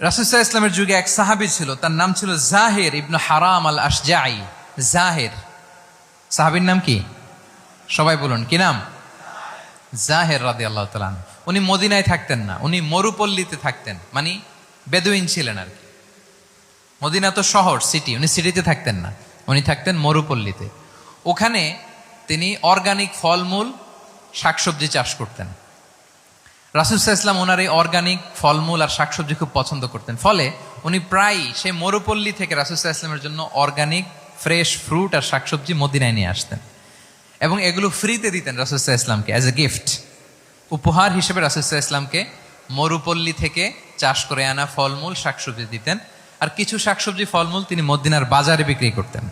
রাসূল সাল্লাল্লাহু আলাইহি ওয়াসাল্লামের যুগে এক সাহাবী ছিল, তার নাম ছিল জাহির ইবনে হারাম আল আশজাঈ। জাহির সাহাবীর নাম কি? সবাই বলুন, কি নাম? জাহির রাদিয়াল্লাহু তাআলা আনহু। উনি মদিনায় থাকতেন না, উনি মরুপল্লীতে থাকতেন, মানে বেদুইন ছিলেন আর কি। মদিনা তো শহর, সিটি, উনি সিটিতে থাকতেন না, উনি থাকতেন মরুপল্লীতে। ওখানে তিনি অর্গানিক ফলমূল শাকসবজি চাষ করতেন। রাসূল সাল্লাল্লাহু আলাইহি ওয়াসাল্লাম ওনার এই অর্গানিক ফলমূল আর শাকসবজি খুব পছন্দ করতেন, ফলে উনি প্রায়ই সেই মরুপল্লী থেকে রাসূল সাল্লাল্লাহু আলাইহি ওয়াসাল্লামের জন্য অর্গানিক ফ্রেশ ফ্রুট আর শাকসবজি মদিনায় নিয়ে আসতেন এবং এগুলো ফ্রিতে দিতেন রাসূল সাল্লাল্লাহু আলাইহি ওয়াসাল্লামকে অ্যাজ এ গিফট। উপহার হিসেবে রাসূল সাল্লাল্লাহু আলাইহি ওয়াসাল্লামকে মরুপল্লী থেকে চাষ করে আনা ফলমূল শাকসবজি দিতেন, আর কিছু শাকসবজি ফলমূল তিনি মদিনার বাজারে বিক্রি করতেন।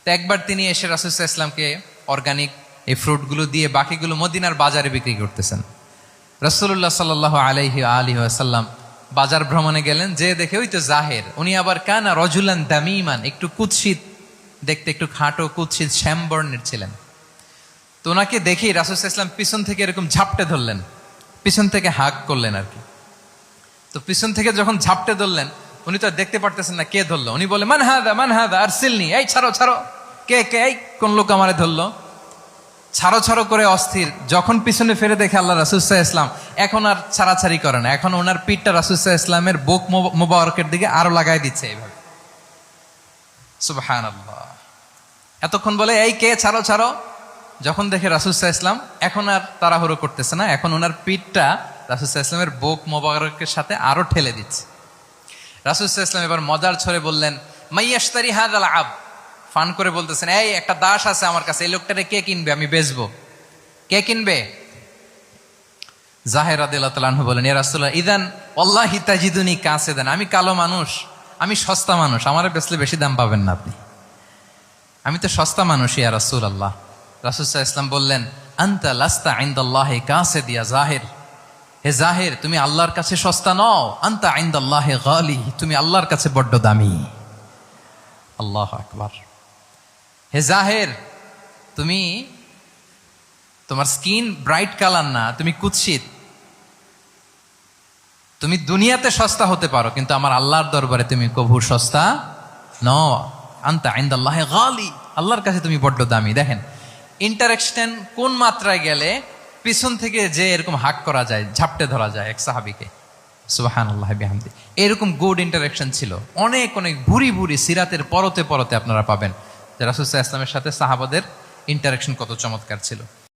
তো একবার তিনি এসে রাসূল সাল্লাল্লাহু আলাইহি ওয়াসাল্লামকে অর্গানিক এই ফ্রুটগুলো দিয়ে বাকিগুলো মদিনার বাজারে বিক্রি করতেছেন। রাসূলুল্লাহ সাল্লাল্লাহু আলাইহি ওয়াসাল্লাম বাজার ভ্রমণে গেলেন, যে দেখে ওই তো জাহের, উনি আবার কানা রজুলান দামিমান, একটু কুৎসিত দেখতে, একটু খাটো কুৎসিত শ্যামবর্ণের ছিলেন। তো ওনাকে দেখেই রাসূল সাল্লাল্লাহু আলাইহি ওয়াসাল্লাম পিছন থেকে এরকম ঝাপটে ধরলেন, পিছন থেকে হাগ করলেন আর কি। তো পিছন থেকে যখন ঝাপটে ধরলেন, উনি তো আর দেখতে পারতেছেন না কে ধরলো। উনি বলে, মান হাদা আরসিলনি, এই ছাড়ো ছাড়ো, কে কে, এই কোন লোক আমারে ধরলো, ছাড়ো ছাড়ো করে অস্থির। যখন পিছনে ফিরে দেখে আল্লাহ রাসূল সাল্লাল্লাহু আলাইহি ওয়াসাল্লাম, এখন আর ছাড়াছাড়ি করে না, এখন ওনার পিঠটা রাসূল সাল্লাল্লাহু আলাইহি ওয়াসাল্লামের বুক মোবারকের দিকে আরো লাগাই দিচ্ছে এইভাবে। সুবহানাল্লাহ। এতক্ষণ বলে এই কে, ছাড়ো ছাড়ো, যখন দেখে রাসূল সাল্লাল্লাহু আলাইহি ওয়াসাল্লাম এখন আর তাড়াহুড়ো করতেছে না, এখন ওনার পিঠটা রাসূল সাল্লাল্লাহু আলাইহি ওয়াসাল্লামের বুক মোবারকের সাথে আরো ঠেলে দিচ্ছে। রাসূল সাল্লাল্লাহু আলাইহি ওয়াসাল্লাম এবার মজার ছলে বললেন, মাইয়াশতারি হাযাল আব, ফান করে বলতেছেন, এই একটা দাস আছে আমার কাছে, এই লোকটারে কে কিনবে, আমি বেচবো, কে কিনবে? জাহির রাদিয়াল্লাহু তাআলা আনহু বলেন, ইয়া রাসূলুল্লাহ ইযান ওয়াল্লাহি তাজিদুনি কাসিদান, আমি কালো মানুষ, আমি সস্তা মানুষ, আমারে বেচলে বেশি দাম পাবেন না আপনি, আমি তো সস্তা মানুষ ইয়া রাসূলুল্লাহ। রাসূল সাল্লাল্লাহু আলাইহি ওয়াসাল্লাম বললেন, আনতা লাস্তা ইনদাল্লাহি কাসিদ ইয়া জাহির, হে জাহির তুমি আল্লাহর কাছে সস্তা নও, আনতা ইনদাল্লাহি গালি, তুমি আল্লাহর কাছে বড্ড দামি। আল্লাহু আকবার। হে জাহের, তুমি, তোমার স্কিন ব্রাইট কালার না, তুমি কুৎসিত, তুমি দুনিয়াতে সস্তা হতে পারো, কিন্তু আমার আল্লাহর দরবারে তুমি কভু সস্তা নও। আনতা ইনদাল্লাহি গালি, আল্লাহর কাছে তুমি বড্ড দামি। দেখেন ইন্টারেকশন কোন মাত্রায় গেলে পিছন থেকে যে এরকম হাক করা যায়, ঝাপটে ধরা যায় এক সাহাবীকে। সুবহানাল্লাহ বিহামদি। এরকম গুড ইন্টারেকশন ছিল অনেক অনেক, ভুরি ভুরি সিরাতের পরতে পরতে আপনারা পাবেন যে রাসূল সাল্লাল্লাহু আলাইহি ওয়াসাল্লামের সাথে সাহাবাদের ইন্টারেকশন কত চমৎকার ছিল।